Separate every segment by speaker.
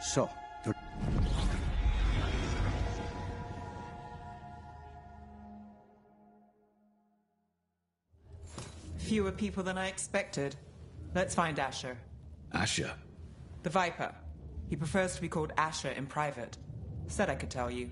Speaker 1: So, you're...
Speaker 2: Fewer people than I expected. Let's find Asher.
Speaker 3: Asher?
Speaker 2: The Viper. He prefers to be called Asher in private. Said I could tell you.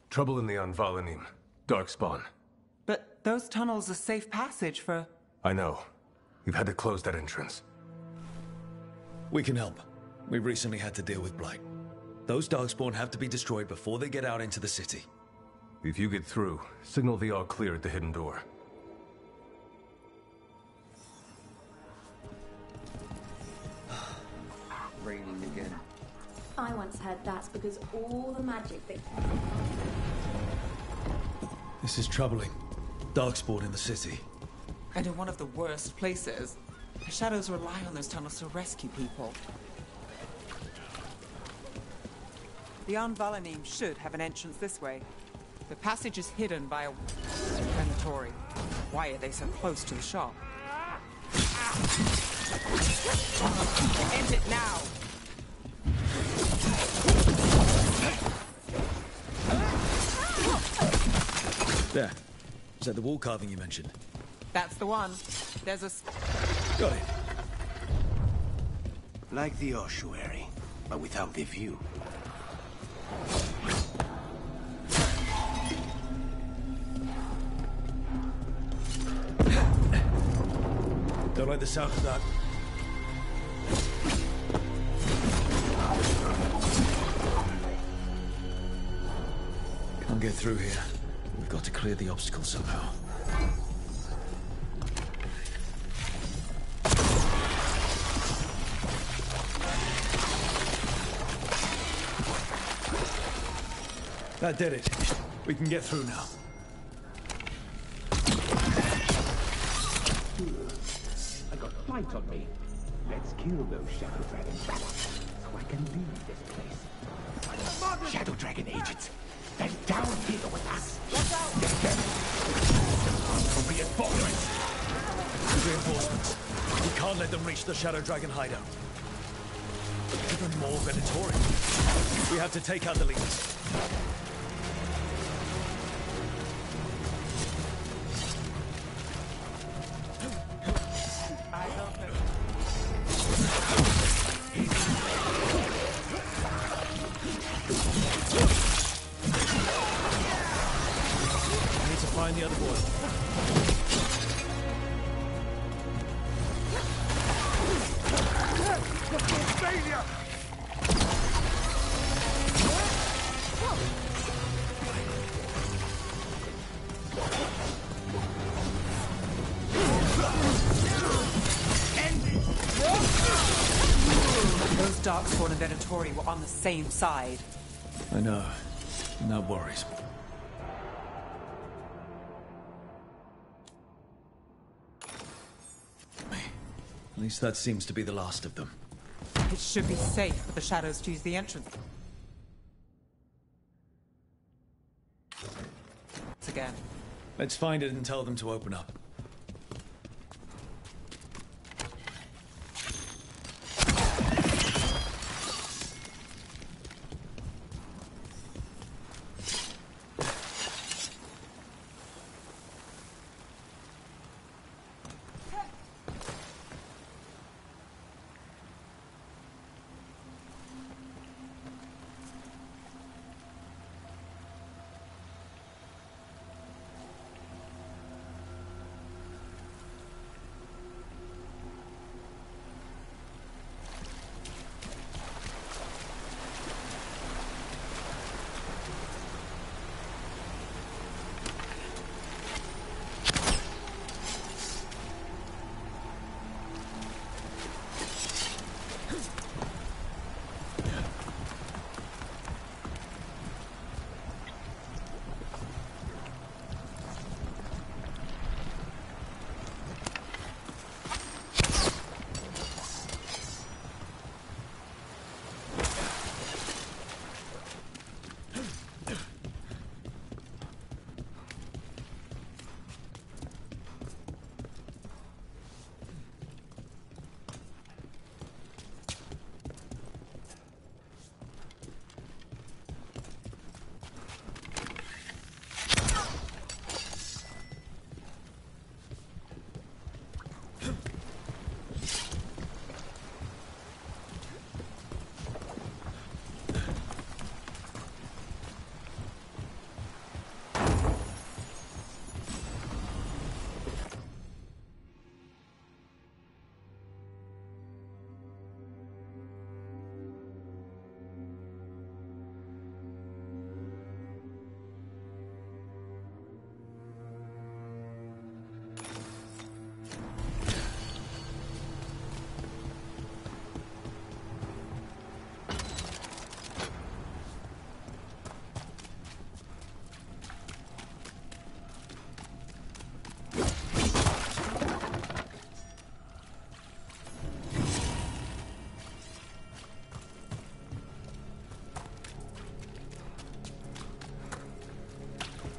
Speaker 4: Trouble in the Anvalanim. Darkspawn.
Speaker 2: But those tunnels are safe passage for...
Speaker 4: I know. We've had to close that entrance.
Speaker 3: We can help. We recently had to deal with Blight. Those Darkspawn have to be destroyed before they get out into the city.
Speaker 4: If you get through, signal the all clear at the hidden door.
Speaker 1: Raining again.
Speaker 5: I once heard that's because all the magic that...
Speaker 3: This is troubling. Darkspawn in the city.
Speaker 2: And in one of the worst places. The Shadows rely on those tunnels to rescue people. The Anvalanim should have an entrance this way. The passage is hidden by a crematory. Why are they so close to the shop? End it now!
Speaker 3: There. Is that the wall carving you mentioned?
Speaker 2: That's the one. There's a...
Speaker 3: Got it.
Speaker 1: Like the ossuary, but without the view.
Speaker 3: Don't like the sound of that. Can't get through here. We've got to clear the obstacle somehow. That did it. We can get through now.
Speaker 6: I got fight on me. Let's kill those Shadow Dragon battles so I can leave this place. Shadow Dragon agents, they're down here with us.
Speaker 2: Watch out!
Speaker 6: Get them. For reinforcements.
Speaker 3: Reinforcements. We can't let them reach the Shadow Dragon hideout. Even more Venatori. We have to take out the leaders.
Speaker 2: Eyes open.
Speaker 3: I need to find the other boy.
Speaker 6: Failure!
Speaker 2: Those Darkspawn and Venatori were on the same side.
Speaker 3: I know. And that worries me. At least that seems to be the last of them.
Speaker 2: It should be safe for the Shadows to use the entrance. Once again.
Speaker 3: Let's find it and tell them to open up.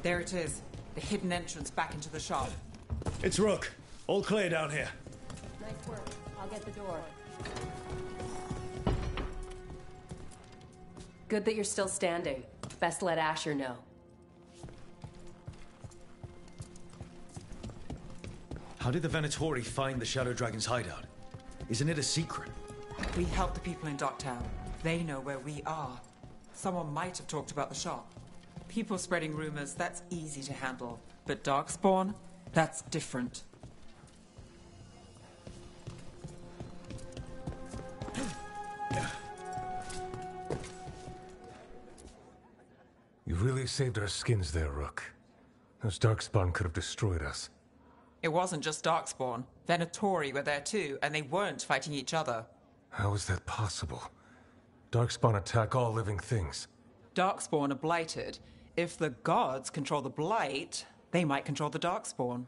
Speaker 2: There it is. The hidden entrance back into the shop.
Speaker 3: It's Rook. All clear down here.
Speaker 7: Nice work. I'll get the door. Good that you're still standing. Best let Asher know.
Speaker 3: How did the Venatori find the Shadow Dragon's hideout? Isn't it a secret?
Speaker 2: We help the people in Docktown. They know where we are. Someone might have talked about the shop. People spreading rumors, that's easy to handle. But Darkspawn, that's different.
Speaker 4: You really saved our skins there, Rook. Those Darkspawn could have destroyed us.
Speaker 2: It wasn't just Darkspawn. Venatori were there too, and they weren't fighting each other.
Speaker 4: How is that possible? Darkspawn attack all living things.
Speaker 2: Darkspawn are blighted. If the gods control the blight, they might control the Darkspawn.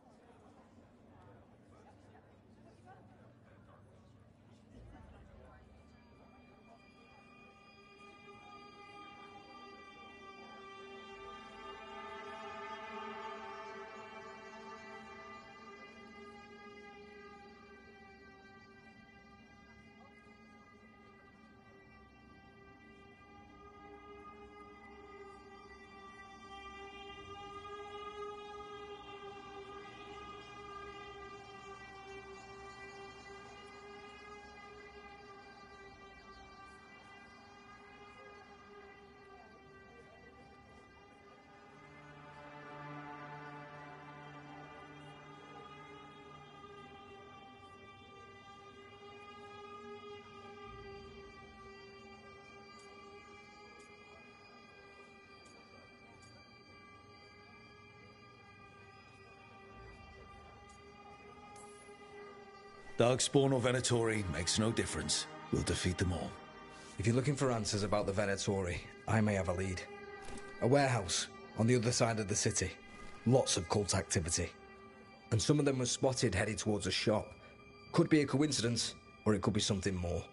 Speaker 3: Darkspawn or Venatori makes no difference. We'll defeat them all.
Speaker 8: If you're looking for answers about the Venatori, I may have a lead. A warehouse on the other side of the city. Lots of cult activity. And some of them were spotted headed towards a shop. Could be a coincidence, or it could be something more.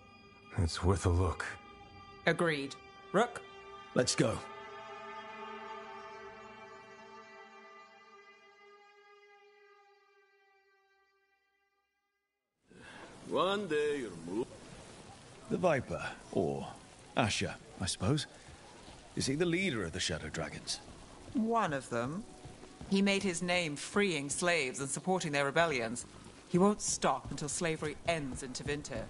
Speaker 4: It's worth a look.
Speaker 2: Agreed. Rook?
Speaker 3: Let's go.
Speaker 1: One day you'll move.
Speaker 3: The Viper, or Asher, I suppose. Is he the leader of the Shadow Dragons?
Speaker 2: One of them. He made his name freeing slaves and supporting their rebellions. He won't stop until slavery ends in Tevinter.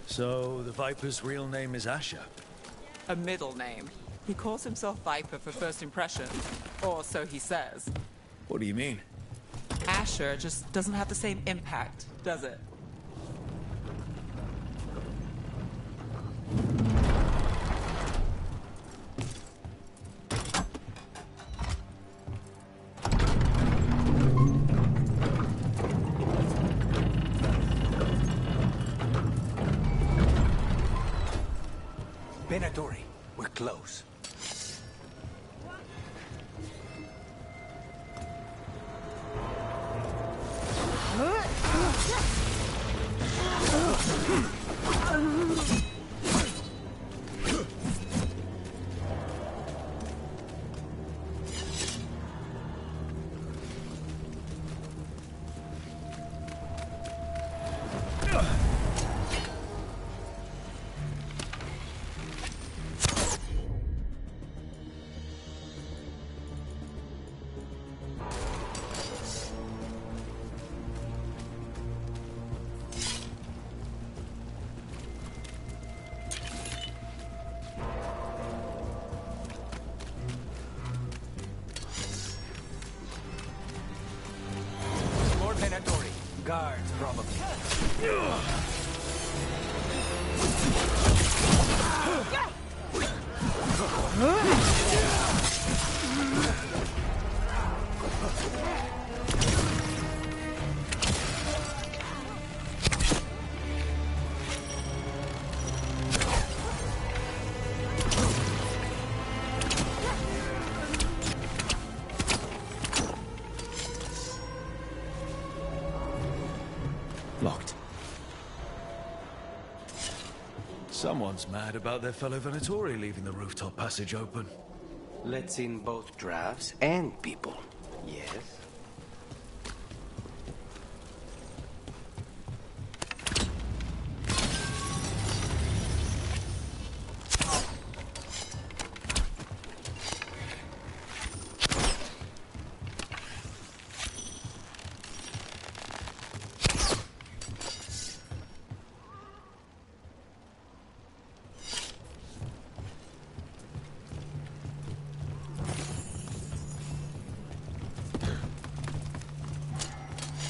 Speaker 3: So, the Viper's real name is Asher?
Speaker 2: A middle name. He calls himself Viper for first impressions, or so he says.
Speaker 3: What do you mean?
Speaker 2: Asher just doesn't have the same impact, does it?
Speaker 1: Venatori, we're close. Guards, probably.
Speaker 3: Locked. Someone's mad about their fellow Venatori leaving the rooftop passage open.
Speaker 6: Let's in both drafts and people. Yes?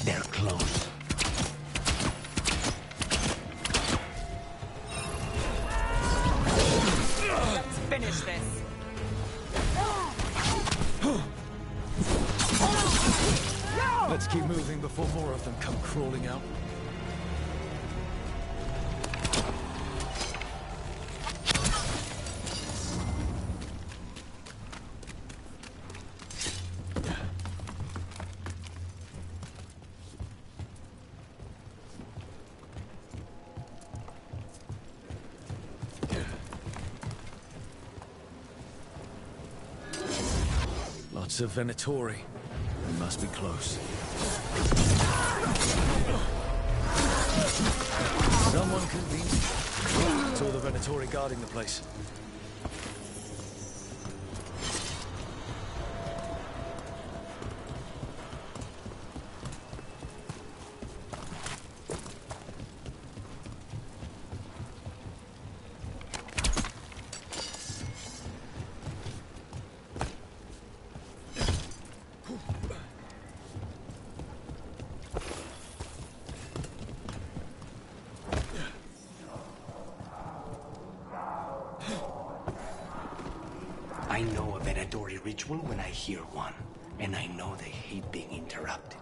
Speaker 6: They're close.
Speaker 2: Let's finish this.
Speaker 3: Let's keep moving before more of them come crawling out. Lots of Venatori. We must be close. Someone convened. It's all the Venatori guarding the place.
Speaker 6: I know a Venatori ritual when I hear one, and I know they hate being interrupted.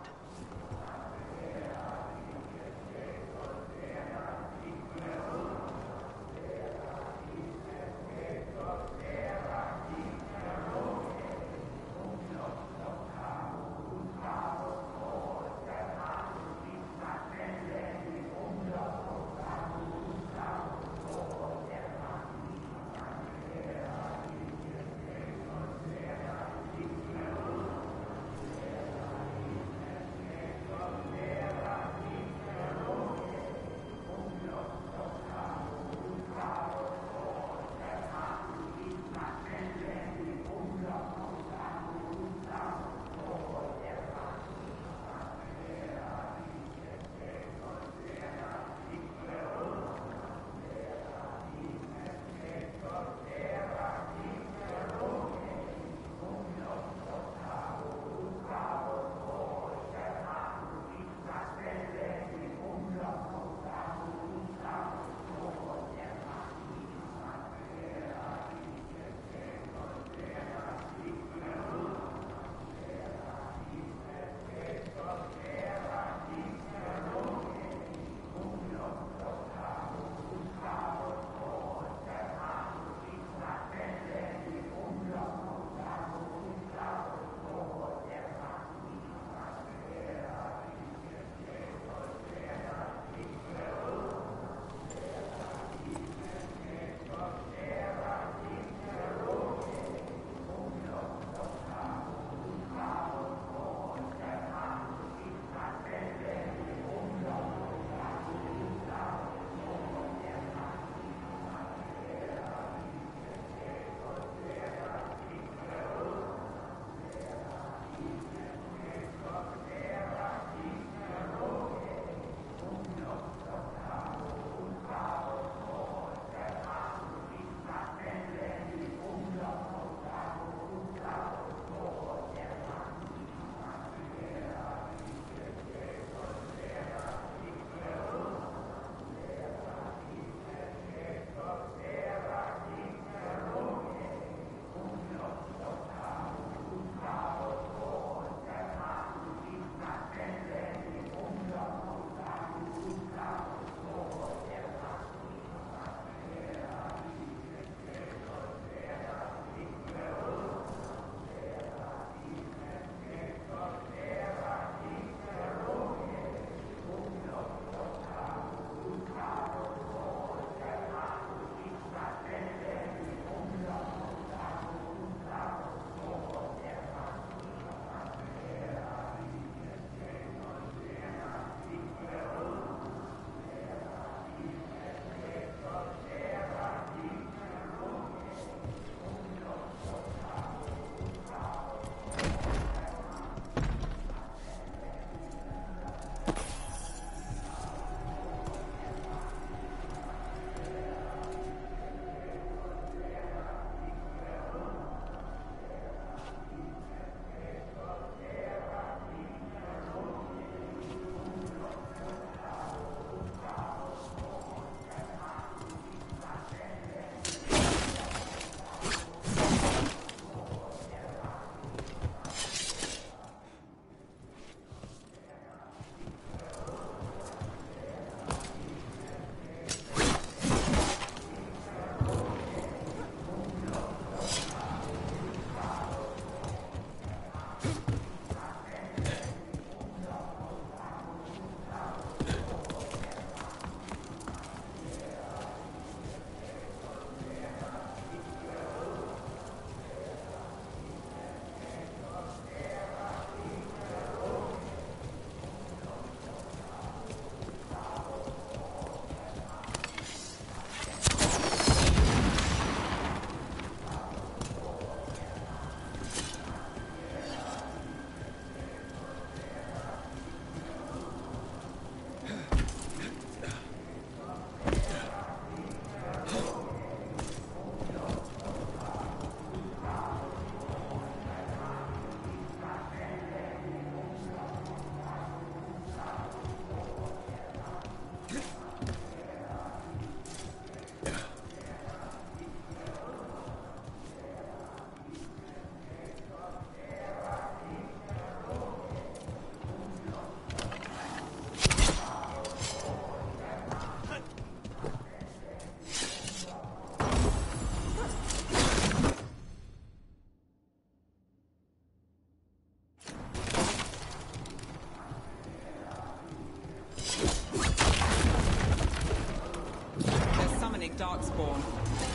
Speaker 2: Darkspawn.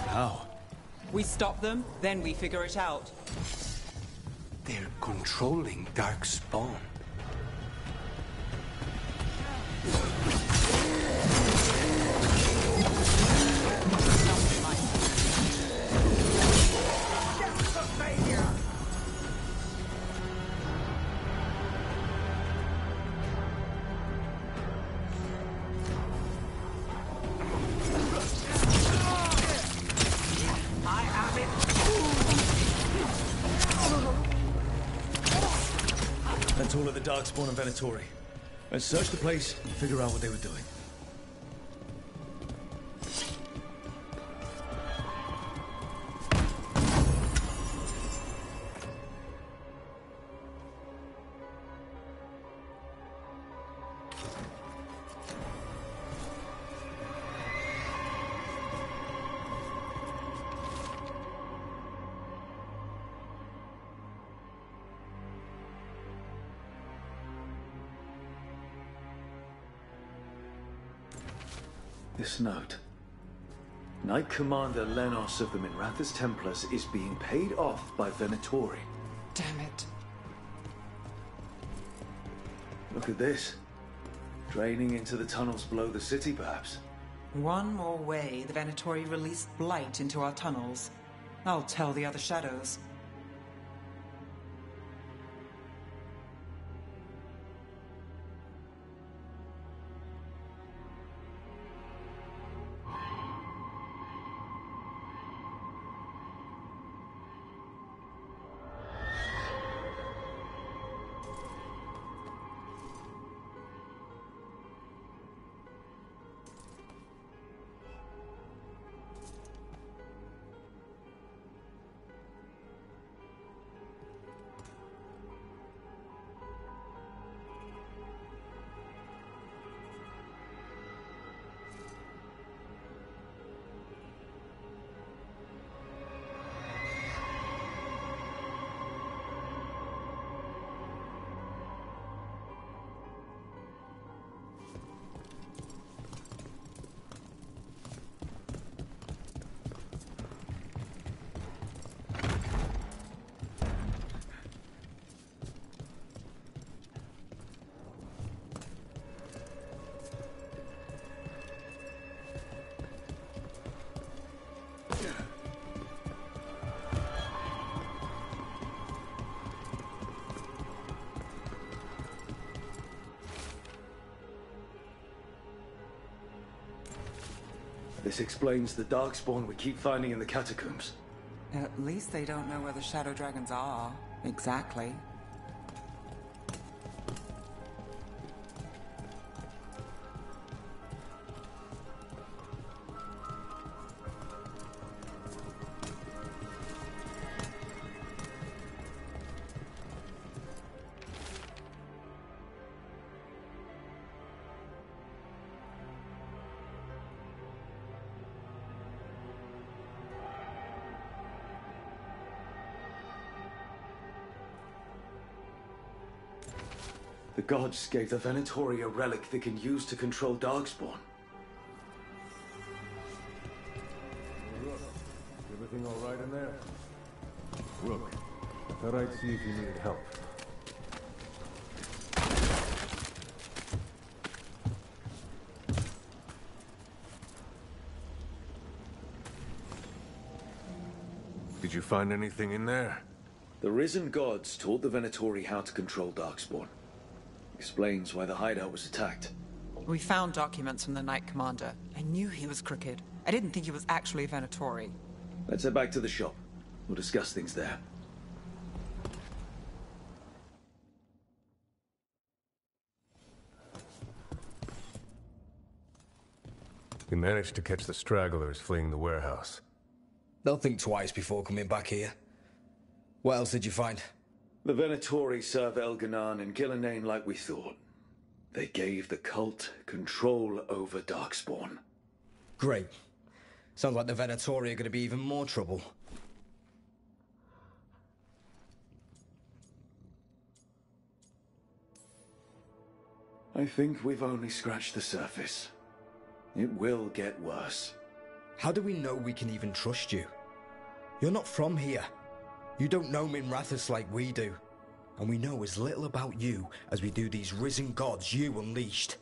Speaker 3: How?
Speaker 2: We stop them, then we figure it out.
Speaker 1: They're controlling Darkspawn.
Speaker 3: That's all of the Darkspawn and Venatori. Let's search the place and figure out what they were doing.
Speaker 9: This note. Knight Commander Lenos of the Minrathous Templars is being paid off by Venatori.
Speaker 2: Damn it.
Speaker 9: Look at this. Draining into the tunnels below the city, perhaps.
Speaker 2: One more way the Venatori released blight into our tunnels. I'll tell the other shadows.
Speaker 9: This explains the Darkspawn we keep finding in the catacombs.
Speaker 2: At least they don't know where the Shadow Dragons are. Exactly.
Speaker 9: The gods gave the Venatori a relic they can use to control Darkspawn.
Speaker 4: Rook, everything all right in there? Rook, I thought I'd see if you needed help. Did you find anything in there?
Speaker 9: The risen gods taught the Venatori how to control Darkspawn. Explains why the hideout was attacked.
Speaker 2: We found documents from the Knight Commander. I knew he was crooked. I didn't think he was actually a Venatori.
Speaker 9: Let's head back to the shop. We'll discuss things there.
Speaker 4: We managed to catch the stragglers fleeing the warehouse.
Speaker 8: They'll think twice before coming back here. What else did you find?
Speaker 9: The Venatori serve Elganon and kill a name like we thought. They gave the cult control over Darkspawn.
Speaker 8: Great. Sounds like the Venatori are going to be even more trouble.
Speaker 9: I think we've only scratched the surface. It will get worse.
Speaker 8: How do we know we can even trust you? You're not from here. You don't know Minrathous like we do. And we know as little about you as we do these risen gods you unleashed.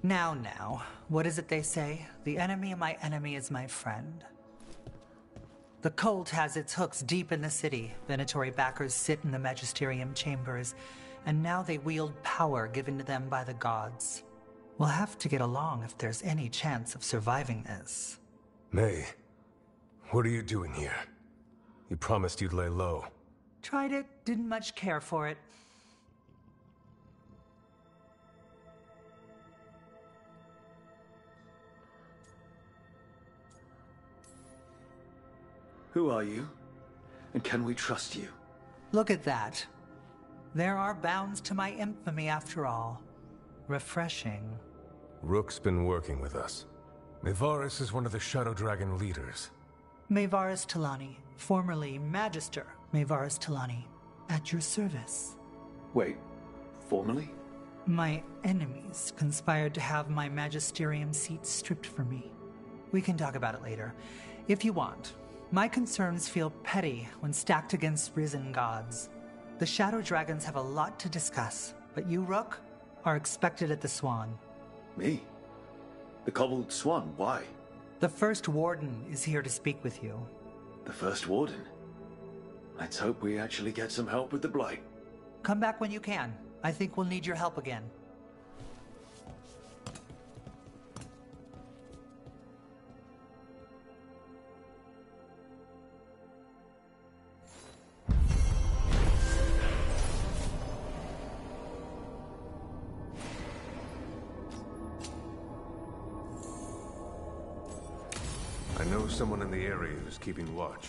Speaker 10: Now, what is it they say? The enemy of my enemy is my friend. The cult has its hooks deep in the city. Venatory backers sit in the magisterium chambers, and now they wield power given to them by the gods. We'll have to get along if there's any chance of surviving this.
Speaker 4: May, what are you doing here? You promised you'd lay low.
Speaker 10: Tried it, didn't much care for it.
Speaker 9: Who are you? And can we trust you?
Speaker 10: Look at that. There are bounds to my infamy after all. Refreshing.
Speaker 4: Rook's been working with us. Mayvarus is one of the Shadow Dragon leaders.
Speaker 10: Mayvarus Talani, formerly Magister Mayvarus Talani, at your service.
Speaker 9: Wait, formally?
Speaker 10: My enemies conspired to have my magisterium seat stripped from me. We can talk about it later, if you want. My concerns feel petty when stacked against risen gods. The Shadow Dragons have a lot to discuss, but you, Rook, are expected at the Swan.
Speaker 9: Me? The Cobbled Swan, why?
Speaker 10: The First Warden is here to speak with you.
Speaker 9: The First Warden? Let's hope we actually get some help with the Blight.
Speaker 10: Come back when you can. I think we'll need your help again.
Speaker 4: I know someone in the area who's keeping watch.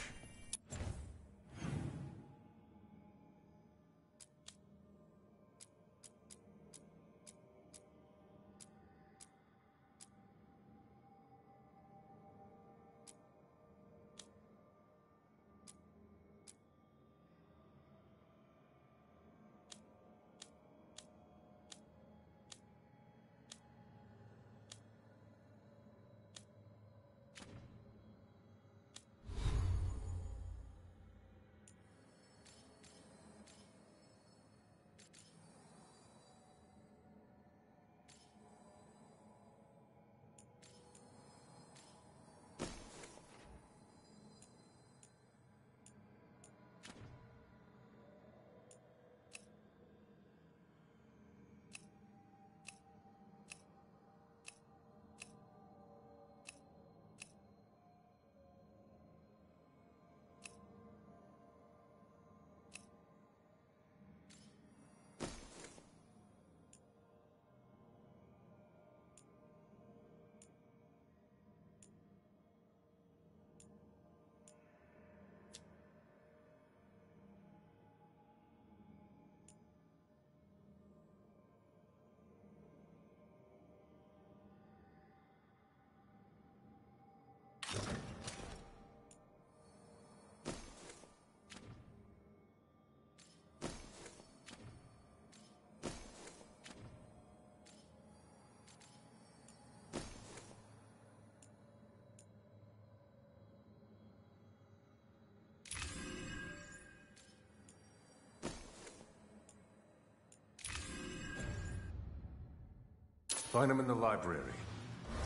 Speaker 4: Find him in the library.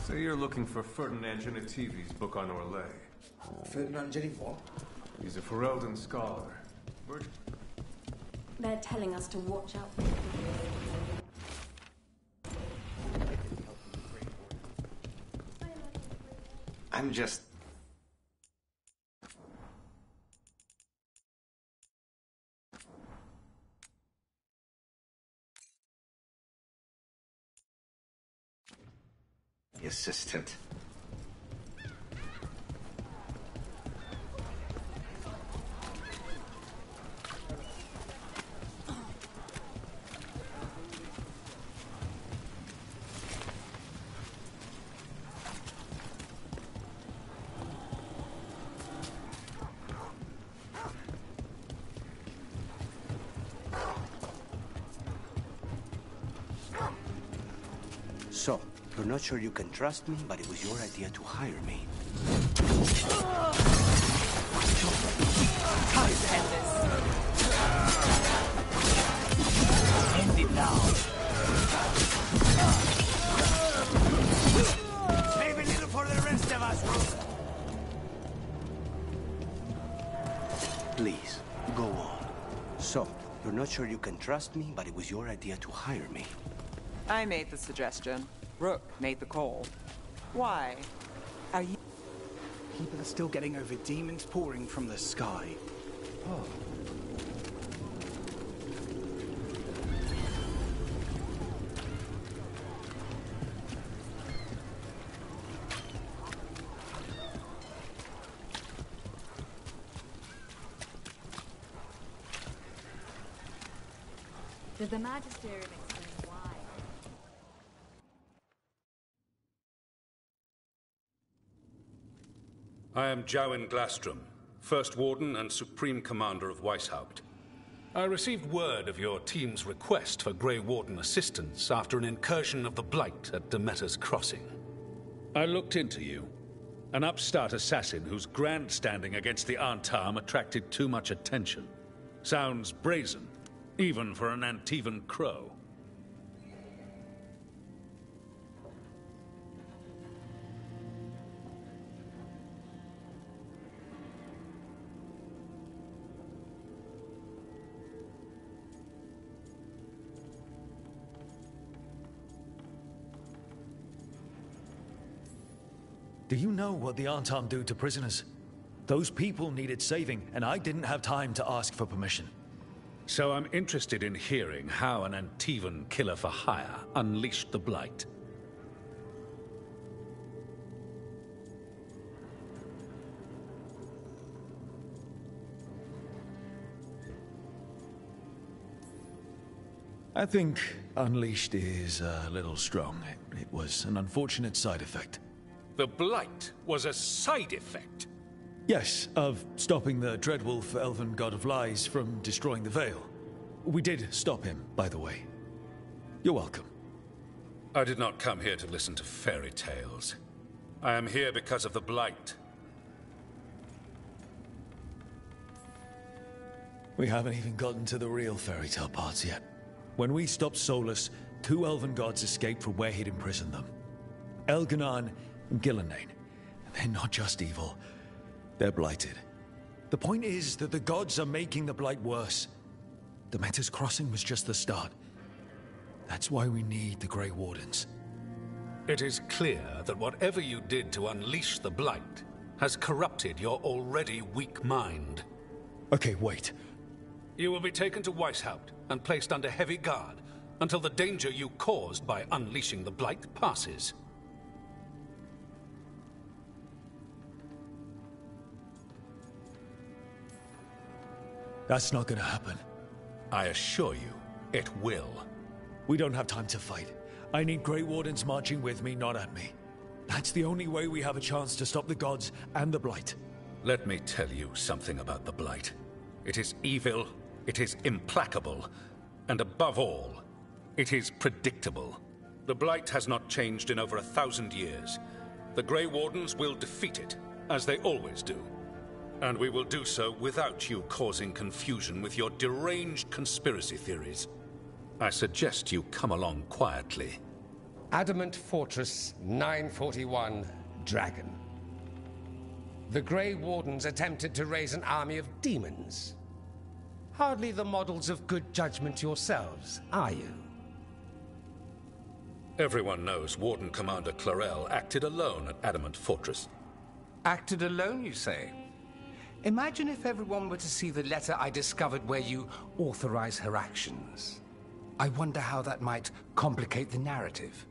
Speaker 4: Say you're looking for Ferdinand Genetivi's book on Orlais.
Speaker 8: Ferdinand Genetivi what?
Speaker 4: He's a Ferelden scholar.
Speaker 5: They're telling us to watch out for
Speaker 1: I'm just... the assistant. So, you're not sure you can trust me, but it was your idea to hire me.
Speaker 2: Time to end this.
Speaker 6: End it now. Save a little for the rest of us.
Speaker 11: Please, go on. So, you're not sure you can trust me, but it was your idea to hire me.
Speaker 2: I made the suggestion. Rook made the call. Why? Are you...
Speaker 12: People are still getting over demons pouring from the sky. Oh.
Speaker 5: Did the Magisterium explain why?
Speaker 13: I am Jowin Glastrom, First Warden and Supreme Commander of Weishaupt. I received word of your team's request for Grey Warden assistance after an incursion of the Blight at Demeter's Crossing. I looked into you. An upstart assassin whose grandstanding against the Antam attracted too much attention. Sounds brazen, even for an Antivan crow.
Speaker 3: Do you know what the Antam do to prisoners? Those people needed saving, and I didn't have time to ask for permission.
Speaker 13: So I'm interested in hearing how an Antivan killer for hire unleashed the Blight.
Speaker 3: I think unleashed is a little strong. It was an unfortunate side effect.
Speaker 13: The Blight was a side effect?
Speaker 3: Yes, of stopping the Dreadwolf Elven God of Lies from destroying the Veil. We did stop him, by the way. You're welcome.
Speaker 13: I did not come here to listen to fairy tales. I am here because of the Blight.
Speaker 3: We haven't even gotten to the real fairy tale parts yet. When we stopped Solus, 2 Elven gods escaped from where he'd imprisoned them. Elganan and Gillenane. They're not just evil. They're blighted. The point is that the gods are making the Blight worse. Demeter's Crossing was just the start. That's why we need the Grey Wardens.
Speaker 13: It is clear that whatever you did to unleash the Blight has corrupted your already weak mind.
Speaker 3: Okay, wait.
Speaker 13: You will be taken to Weishaupt and placed under heavy guard until the danger you caused by unleashing the Blight passes.
Speaker 3: That's not gonna happen.
Speaker 13: I assure you, it will.
Speaker 3: We don't have time to fight. I need Grey Wardens marching with me, not at me. That's the only way we have a chance to stop the gods and the Blight.
Speaker 13: Let me tell you something about the Blight. It is evil, it is implacable, and above all, it is predictable. The Blight has not changed in over 1,000 years. The Grey Wardens will defeat it, as they always do. And we will do so without you causing confusion with your deranged conspiracy theories. I suggest you come along quietly.
Speaker 14: Adamant Fortress 941, Dragon. The Grey Wardens attempted to raise an army of demons. Hardly the models of good judgment yourselves, are you?
Speaker 13: Everyone knows Warden Commander Clarel acted alone at Adamant Fortress.
Speaker 14: Acted alone, you say? Imagine if everyone were to see the letter I discovered where you authorize her actions. I wonder how that might complicate the narrative.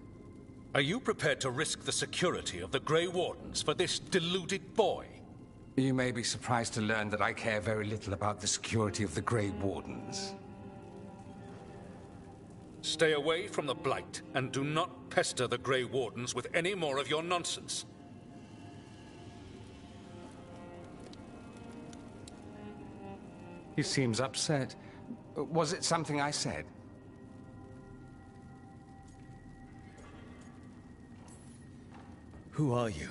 Speaker 13: Are you prepared to risk the security of the Grey Wardens for this deluded boy?
Speaker 14: You may be surprised to learn that I care very little about the security of the Grey Wardens.
Speaker 13: Stay away from the Blight, and do not pester the Grey Wardens with any more of your nonsense.
Speaker 14: He seems upset. Was it something I said?
Speaker 3: Who are you?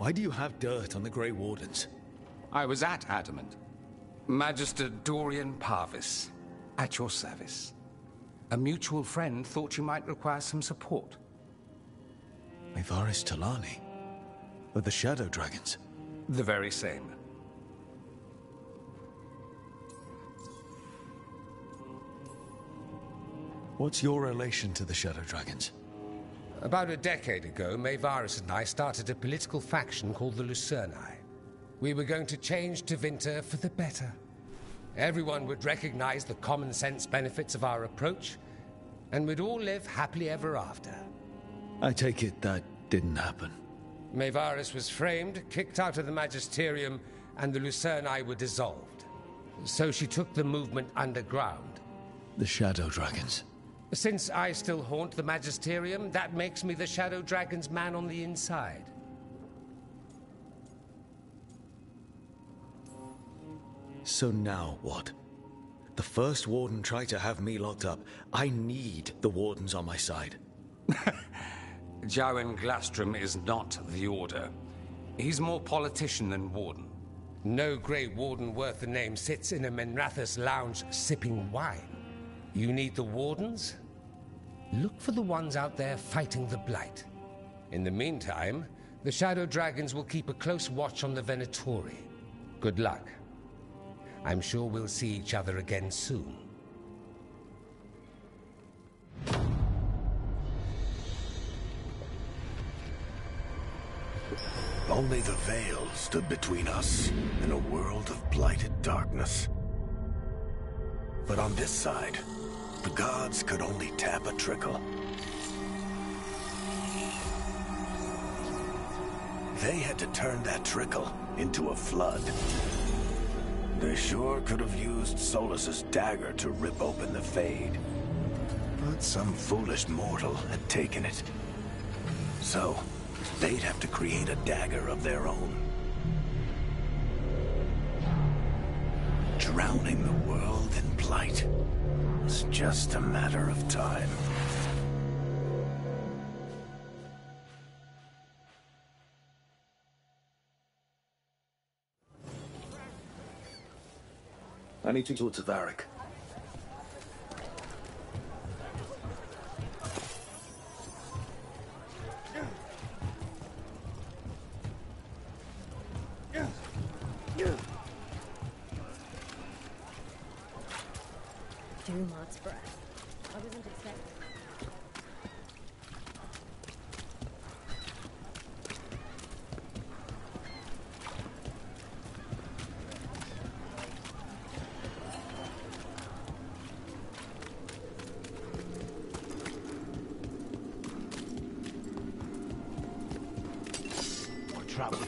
Speaker 3: Why do you have dirt on the Grey Wardens?
Speaker 14: I was at Adamant. Magister Dorian Parvis, at your service. A mutual friend thought you might require some support.
Speaker 3: Mevaris Talani? Of the Shadow Dragons?
Speaker 14: The very same.
Speaker 3: What's your relation to the Shadow Dragons?
Speaker 14: About a decade ago, Mevaris and I started a political faction called the Lucerni. We were going to change Tevinter for the better. Everyone would recognize the common sense benefits of our approach, and we'd all live happily ever after.
Speaker 3: I take it that didn't happen.
Speaker 14: Mevaris was framed, kicked out of the Magisterium, and the Lucerni were dissolved. So she took the movement underground.
Speaker 3: The Shadow Dragons.
Speaker 14: Since I still haunt the Magisterium, that makes me the Shadow Dragon's man on the inside.
Speaker 3: So now what? The First Warden tried to have me locked up. I need the Wardens on my side.
Speaker 14: Jowen Glastrom is not the Order. He's more politician than Warden. No Grey Warden worth the name sits in a Menrathus lounge sipping wine. You need the Wardens? Look for the ones out there fighting the Blight. In the meantime, the Shadow Dragons will keep a close watch on the Venatori. Good luck. I'm sure we'll see each other again soon.
Speaker 15: Only the veil stood between us and a world of blighted darkness. But on this side, the gods could only tap a trickle. They had to turn that trickle into a flood. They sure could have used Solus's dagger to rip open the Fade. But some foolish mortal had taken it. So, they'd have to create a dagger of their own. Drowning the world in blight was just a matter of time.
Speaker 9: I need to talk to Varric.
Speaker 5: Dumot's breath. I wasn't expecting.
Speaker 6: More trouble.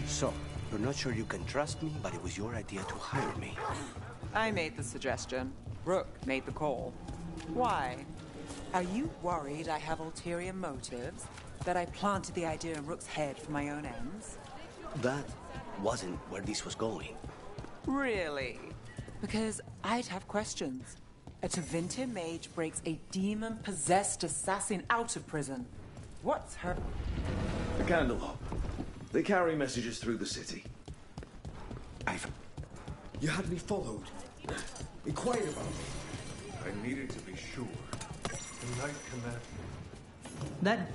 Speaker 11: So, you're not sure you can trust me, but it was your idea to hire me.
Speaker 2: I made the suggestion. Rook made the call. Why? Are you worried I have ulterior motives? That I planted the idea in Rook's head for my own ends?
Speaker 11: That wasn't where this was going.
Speaker 2: Really? Because I'd have questions. A Tevinter mage breaks a demon-possessed assassin out of prison. What's her...
Speaker 9: The Candlehop. They carry messages through the city.
Speaker 16: You had me followed. Inquired about me.
Speaker 4: I needed to be sure. The Knight Commander.
Speaker 10: That...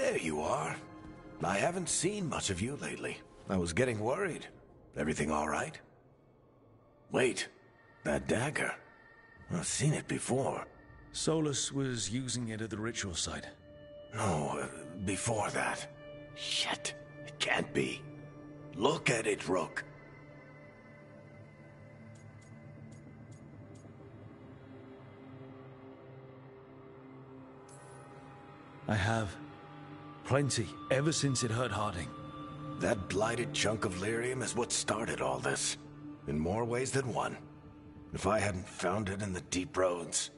Speaker 15: There you are. I haven't seen much of you lately. I was getting worried. Everything all right? Wait, that dagger. I've seen it before.
Speaker 3: Solus was using it at the ritual site.
Speaker 15: No, before that. Shit, it can't be. Look at it, Rook.
Speaker 3: I have. Plenty, ever since it hurt Harding.
Speaker 15: That blighted chunk of lyrium is what started all this. In more ways than one. If I hadn't found it in the deep roads...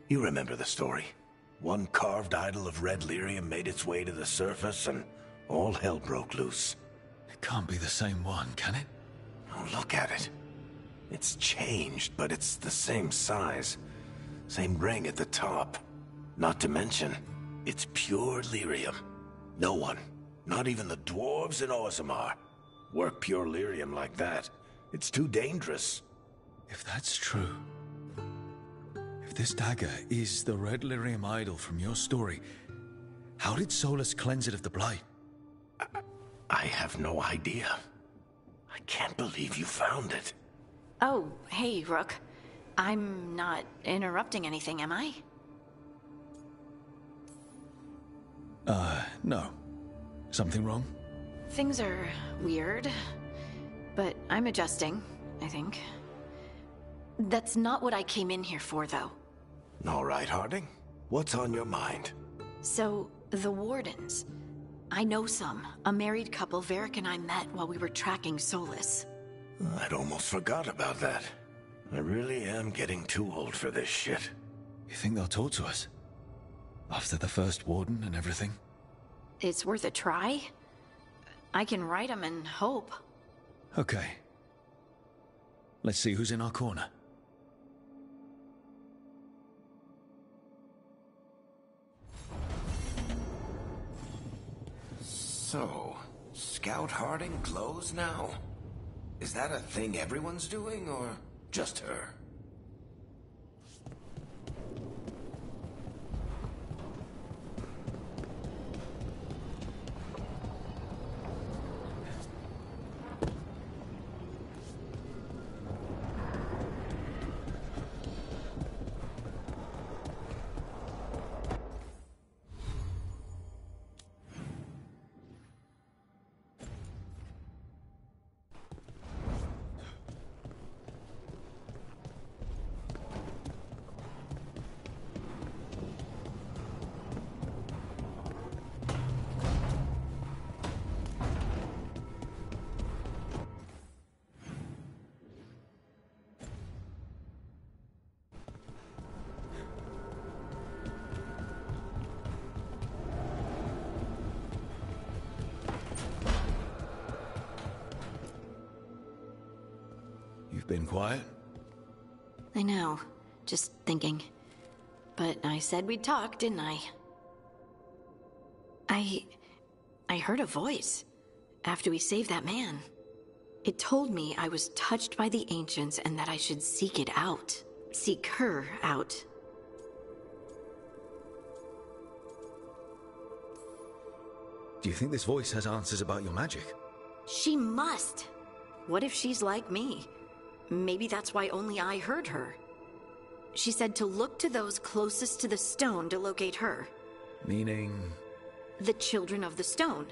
Speaker 15: You remember the story. One carved idol of red lyrium made its way to the surface and all hell broke loose.
Speaker 3: It can't be the same one, can it?
Speaker 15: Oh, look at it. It's changed, but it's the same size. Same ring at the top. Not to mention, it's pure lyrium. No one, not even the dwarves in Orzammar, work pure lyrium like that. It's too dangerous.
Speaker 3: If that's true... If this dagger is the red lyrium idol from your story, how did Solus cleanse it of the blight?
Speaker 15: I have no idea. I can't believe you found it.
Speaker 17: Oh, hey, Rook. I'm not interrupting anything, am I?
Speaker 3: No. Something wrong?
Speaker 17: Things are weird, but I'm adjusting, I think. That's not what I came in here for, though.
Speaker 15: All right, Harding. What's on your mind?
Speaker 17: So, the Wardens. I know some. A married couple Varric and I met while we were tracking Solus.
Speaker 15: I'd almost forgot about that. I really am getting too old for this shit.
Speaker 3: You think they'll talk to us? After the first Warden and everything?
Speaker 17: It's worth a try. I can write them and hope.
Speaker 3: Okay. Let's see who's in our corner.
Speaker 11: So, Scout Harding glows now? Is that a thing everyone's doing, or just her?
Speaker 3: Been quiet?
Speaker 17: I know. Just thinking. But I said we'd talk, didn't I? I heard a voice after we saved that man. It told me I was touched by the Ancients and that I should seek it out. Seek her out.
Speaker 3: Do you think this voice has answers about your magic?
Speaker 17: She must! What if she's like me? Maybe that's why only I heard her. She said to look to those closest to the stone to locate her.
Speaker 3: Meaning?
Speaker 17: The children of the stone.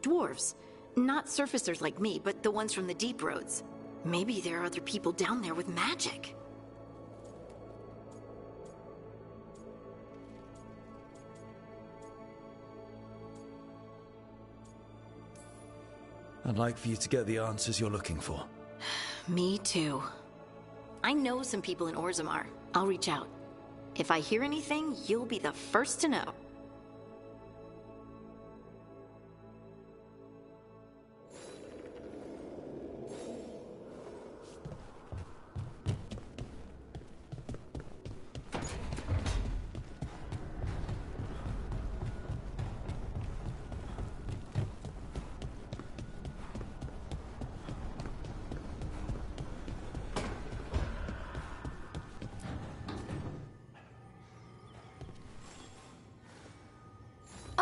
Speaker 17: Dwarves. Not surfacers like me, but the ones from the deep roads. Maybe there are other people down there with magic.
Speaker 3: I'd like for you to get the answers you're looking for.
Speaker 17: Me too. I know some people in Orzammar. I'll reach out. If I hear anything, you'll be the first to know.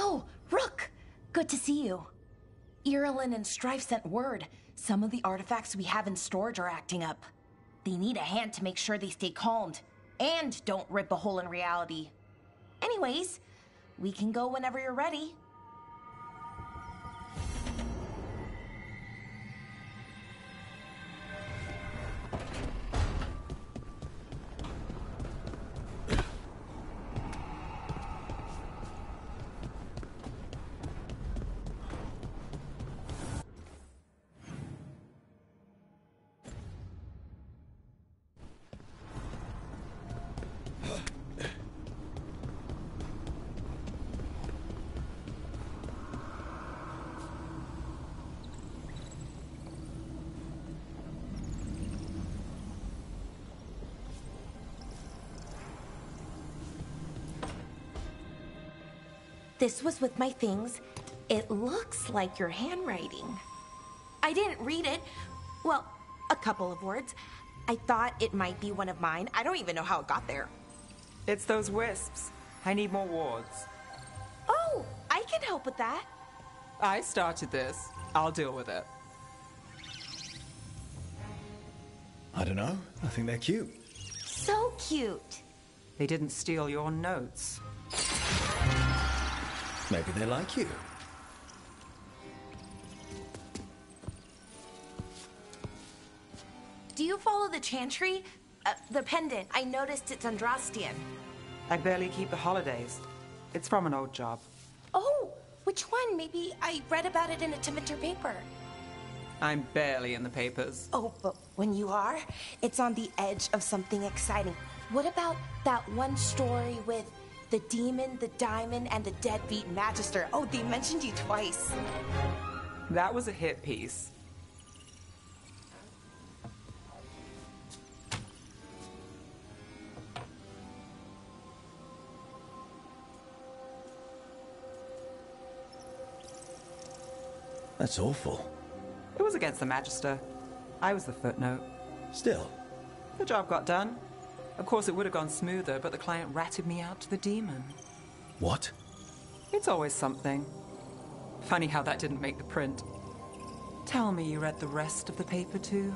Speaker 17: Oh, Rook!
Speaker 18: Good to see you. Irulan and Strife sent word. Some of the artifacts we have in storage are acting up. They need a hand to make sure they stay calmed and don't rip a hole in reality. Anyways, we can go whenever you're ready. This was with my things. It looks like your handwriting. I didn't read it. Well, a couple of words. I thought it might be one of mine. I don't even know how it got there.
Speaker 2: It's those wisps. I need more wards.
Speaker 18: Oh, I can help with that.
Speaker 2: I started this. I'll deal with it.
Speaker 3: I don't know. I think they're cute.
Speaker 18: So cute.
Speaker 2: They didn't steal your notes.
Speaker 3: Maybe they like you.
Speaker 18: Do you follow the chantry? The pendant. I noticed it's Andrastian.
Speaker 2: I barely keep the holidays. It's from an old job.
Speaker 18: Oh, which one? Maybe I read about it in a Timitar paper.
Speaker 2: I'm barely in the papers.
Speaker 18: Oh, but when you are, it's on the edge of something exciting. What about that one story with the demon, the diamond, and the deadbeat magister? Oh, they mentioned you twice.
Speaker 2: That was a hit piece.
Speaker 3: That's awful.
Speaker 2: It was against the magister. I was the footnote.
Speaker 3: Still.
Speaker 2: The job got done. Of course, it would have gone smoother, but the client ratted me out to the demon.
Speaker 3: What?
Speaker 2: It's always something. Funny how that didn't make the print. Tell me you read the rest of the paper, too?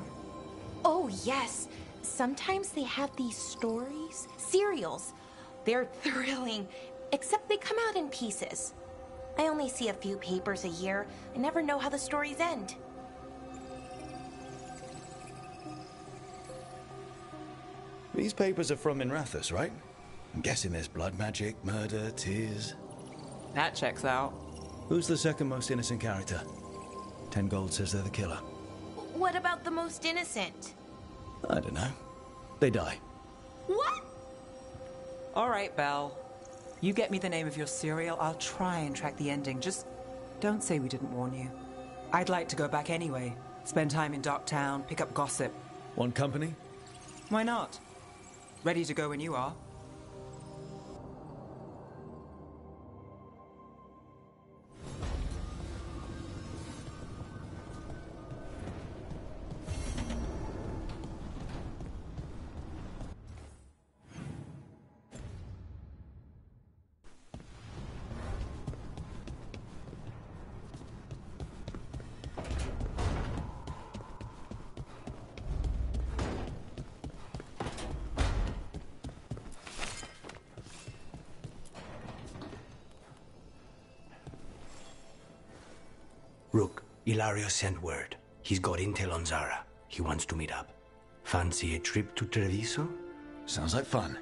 Speaker 18: Oh, yes. Sometimes they have these stories, serials. They're thrilling, except they come out in pieces. I only see a few papers a year. I never know how the stories end.
Speaker 3: These papers are from Minrathous, right? I'm guessing there's blood magic, murder, tears.
Speaker 2: That checks out.
Speaker 3: Who's the second most innocent character? 10 gold says they're the killer.
Speaker 18: What about the most innocent?
Speaker 3: I don't know. They die.
Speaker 18: What?
Speaker 2: All right, Belle. You get me the name of your serial, I'll try and track the ending. Just don't say we didn't warn you. I'd like to go back anyway. Spend time in Docktown, pick up gossip.
Speaker 3: Want company?
Speaker 2: Why not? Ready to go when you are.
Speaker 19: Rook, Ilario sent word. He's got intel on Zara. He wants to meet up. Fancy a trip to Treviso?
Speaker 3: Sounds like fun.